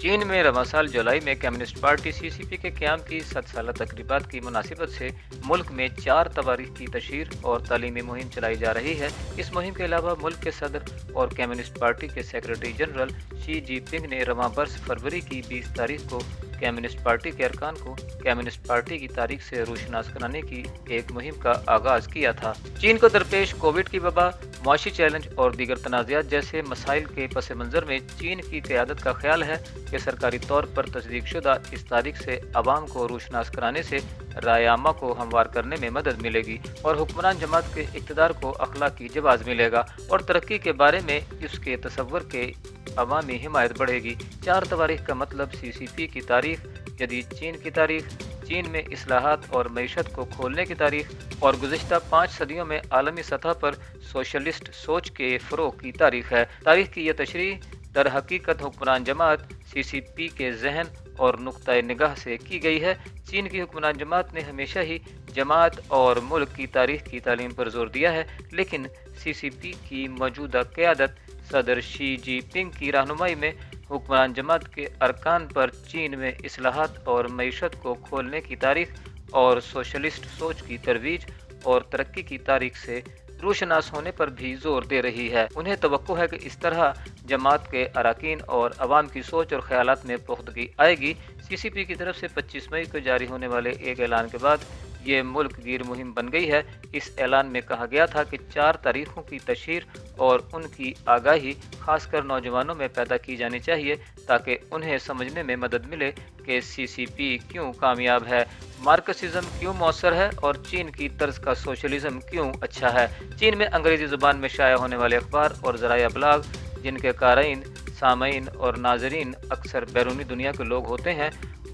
چین میں رواں سال جولائی میں کمیونسٹ پارٹی سی سی پی کے قیام کی 100 سالہ تقریبات کی مناسبت سے ملک میں 4 تواریخ کی تشہیر اور تعلیمی مہم چلائی جا رہی ہے۔ اس مہم کے علاوہ ملک کے صدر اور کمیونسٹ پارٹی کے سیکرٹری جنرل شی جی پنگ نے رواں برس فروری کی 20 تاریخ کو کمیونسٹ پارٹی کے ارکان کو کمیونسٹ پارٹی کی تاریخ سے روشناس کرانے کی ایک مہم کا آغاز کیا تھا۔ چین کو درپیش کووڈ کی وبا، معاشی چیلنج اور دیگر تنازعات جیسے مسائل کے پس منظر میں چین کی قیادت کا خیال ہے کہ سرکاری طور پر تصدیق شدہ اس تاریخ سے عوام کو روشناس کرانے سے رائے عامہ کو ہموار کرنے میں مدد ملے گی اور حکمران جماعت کے اقتدار کو اخلاقی جواز ملے گا اور ترقی کے بارے میں اس کے تصور کے عوامی حمایت بڑھے گی۔ 4 تواریخ کا مطلب سی سی پی کی تاریخ، جدید چین کی تاریخ، چین میں اصلاحات اور معیشت کو کھولنے کی تاریخ اور گزشتہ 5 صدیوں میں عالمی سطح پر سوشلسٹ سوچ کے فروغ کی تاریخ ہے۔ تاریخ کی یہ تشریح در حقیقت حکمران جماعت سی سی پی کے ذہن اور نقطۂ نگاہ سے کی گئی ہے۔ چین کی حکمران جماعت نے ہمیشہ ہی جماعت اور ملک کی تاریخ کی تعلیم پر زور دیا ہے، لیکن سی سی پی کی موجودہ قیادت صدر شی جی پنگ کی رہنمائی میں حکمران جماعت کے ارکان پر چین میں اصلاحات اور معیشت کو کھولنے کی تاریخ اور سوشلسٹ سوچ کی ترویج اور ترقی کی تاریخ سے روشناس ہونے پر بھی زور دے رہی ہے۔ انہیں توقع ہے کہ اس طرح جماعت کے اراکین اور عوام کی سوچ اور خیالات میں پختگی آئے گی۔ سی سی پی کی طرف سے 25 مئی کو جاری ہونے والے ایک اعلان کے بعد یہ ملک گیر مہم بن گئی ہے۔ اس اعلان میں کہا گیا تھا کہ 4 تاریخوں کی تشہیر اور ان کی آگاہی خاص کر نوجوانوں میں پیدا کی جانی چاہیے تاکہ انہیں سمجھنے میں مدد ملے کہ سی سی پی کیوں کامیاب ہے، مارکسزم کیوں مؤثر ہے اور چین کی طرز کا سوشلزم کیوں اچھا ہے۔ چین میں انگریزی زبان میں شائع ہونے والے اخبار اور ذرائع ابلاغ جن کے قارئین، سامعین اور ناظرین اکثر بیرونی دنیا کے لوگ ہوتے ہیں،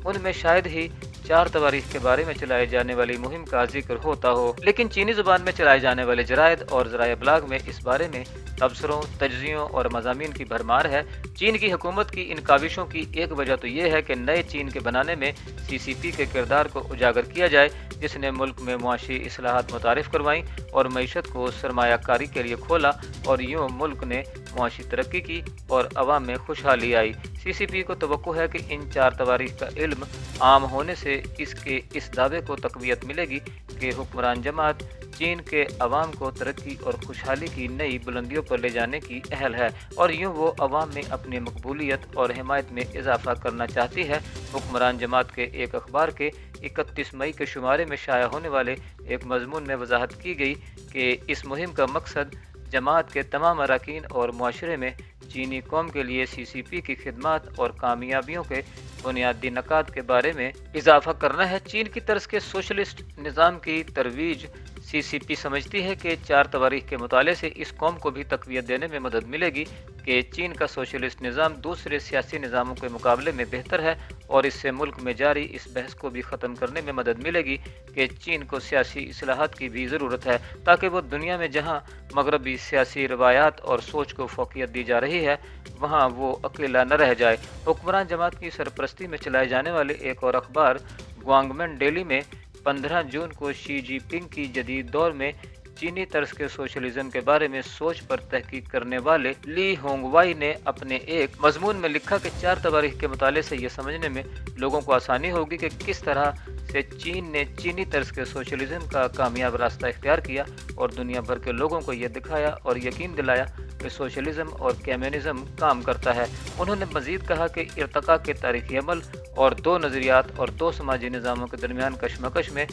ان میں شاید ہی 4 تواریخ کے بارے میں چلائے جانے والی مہم کا ذکر ہوتا ہو، لیکن چینی زبان میں چلائے جانے والے جرائد اور ذرائع ابلاغ میں اس بارے میں تبصروں، تجزیوں اور مضامین کی بھرمار ہے۔ چین کی حکومت کی ان کاوشوں کی ایک وجہ تو یہ ہے کہ نئے چین کے بنانے میں سی سی پی کے کردار کو اجاگر کیا جائے، جس نے ملک میں معاشی اصلاحات متعارف کروائیں اور معیشت کو سرمایہ کاری کے لیے کھولا اور یوں ملک نے معاشی ترقی کی اور عوام میں خوشحالی آئی۔ سی سی پی کو توقع ہے کہ ان 4 تواریخ کا علم عام ہونے سے اس کے اس دعوے کو تقویت ملے گی کہ حکمران جماعت چین کے عوام کو ترقی اور خوشحالی کی نئی بلندیوں پر لے جانے کی اہل ہے اور یوں وہ عوام میں اپنی مقبولیت اور حمایت میں اضافہ کرنا چاہتی ہے۔ حکمران جماعت کے ایک اخبار کے 31 مئی کے شمارے میں شائع ہونے والے ایک مضمون میں وضاحت کی گئی کہ اس مہم کا مقصد جماعت کے تمام اراکین اور معاشرے میں چینی قوم کے لیے سی سی پی کی خدمات اور کامیابیوں کے بنیادی نکات کے بارے میں اضافہ کرنا ہے۔ چین کی طرز کے سوشلسٹ نظام کی ترویج سی سی پی سمجھتی ہے کہ 4 تواریخ کے مطالعے سے اس قوم کو بھی تقویت دینے میں مدد ملے گی کہ چین کا سوشلسٹ نظام دوسرے سیاسی نظاموں کے مقابلے میں بہتر ہے اور اس سے ملک میں جاری اس بحث کو بھی ختم کرنے میں مدد ملے گی کہ چین کو سیاسی اصلاحات کی بھی ضرورت ہے تاکہ وہ دنیا میں جہاں مغربی سیاسی روایات اور سوچ کو فوقیت دی جا رہی ہے وہاں وہ اکیلا نہ رہ جائے۔ حکمران جماعت کی سرپرستی میں چلائے جانے والے ایک اور اخبار گوانگمن ڈیلی میں 15 جون کو شی جی پنگ کی جدید دور میں چینی طرز کے سوشلزم کے بارے میں سوچ پر تحقیق کرنے والے لی ہونگ وائی نے اپنے ایک مضمون میں لکھا کہ 4 تواریخ کے مطالعے سے یہ سمجھنے میں لوگوں کو آسانی ہوگی کہ کس طرح سے چین نے چینی طرز کے سوشلزم کا کامیاب راستہ اختیار کیا اور دنیا بھر کے لوگوں کو یہ دکھایا اور یقین دلایا کہ سوشلزم اور کمیونزم کام کرتا ہے۔ انہوں نے مزید کہا کہ ارتقاء کے تاریخی عمل اور 2 نظریات اور 2 سماجی نظاموں کے درمیان کشمکش میں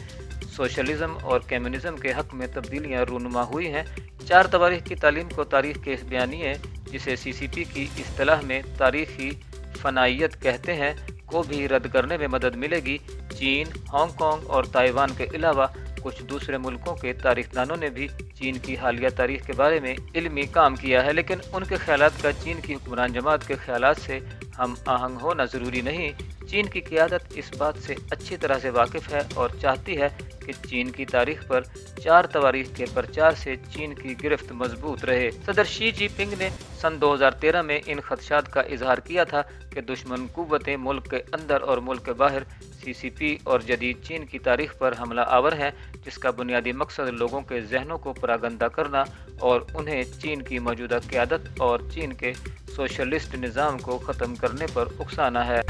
سوشلزم اور کمیونزم کے حق میں تبدیلیاں رونما ہوئی ہیں۔ 4 تواریخ کی تعلیم کو تاریخ کے اس بیانیے جسے سی سی پی کی اصطلاح میں تاریخی فنائیت کہتے ہیں کو بھی رد کرنے میں مدد ملے گی۔ چین، ہانگ کانگ اور تائیوان کے علاوہ کچھ دوسرے ملکوں کے تاریخ دانوں نے بھی چین کی حالیہ تاریخ کے بارے میں علمی کام کیا ہے، لیکن ان کے خیالات کا چین کی حکمران جماعت کے خیالات سے ہم آہنگ ہونا ضروری نہیں۔ چین کی قیادت اس بات سے اچھی طرح سے واقف ہے اور چاہتی ہے کہ چین کی تاریخ پر 4 تواریخ کے پرچار سے چین کی گرفت مضبوط رہے۔ صدر شی جی پنگ نے سن 2013 میں ان خدشات کا اظہار کیا تھا کہ دشمن قوتیں ملک کے اندر اور ملک کے باہر سی سی پی اور جدید چین کی تاریخ پر حملہ آور ہیں، جس کا بنیادی مقصد لوگوں کے ذہنوں کو پراگندہ کرنا اور انہیں چین کی موجودہ قیادت اور چین کے سوشلسٹ نظام کو ختم کرنے پر اکسانا ہے۔